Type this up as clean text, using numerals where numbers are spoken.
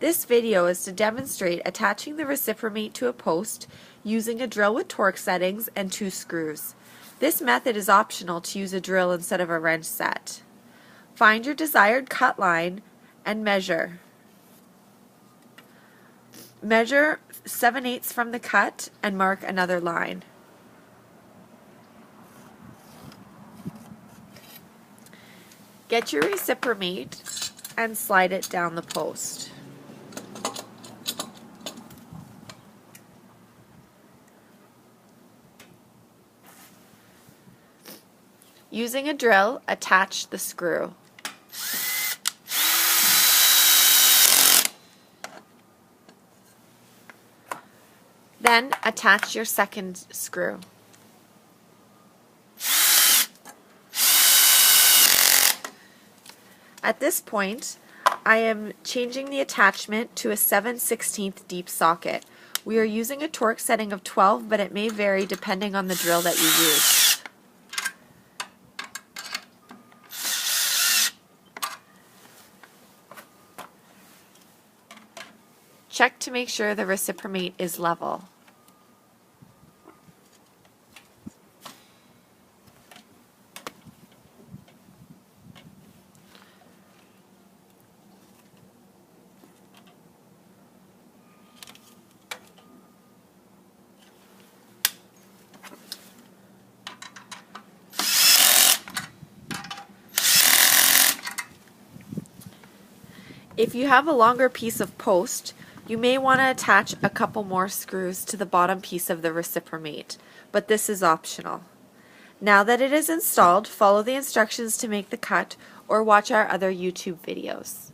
This video is to demonstrate attaching the ReciProMate to a post using a drill with torque settings and 2 screws. This method is optional to use a drill instead of a wrench set. Find your desired cut line and measure. Measure 7/8 from the cut and mark another line. Get your ReciProMate and slide it down the post. Using a drill, attach the screw. Then attach your second screw. At this point, I am changing the attachment to a 7/16 deep socket. We are using a torque setting of 12, but it may vary depending on the drill that you use. Check to make sure the ReciProMate is level. If you have a longer piece of post, you may want to attach a couple more screws to the bottom piece of the ReciProMate, but this is optional. Now that it is installed, follow the instructions to make the cut or watch our other YouTube videos.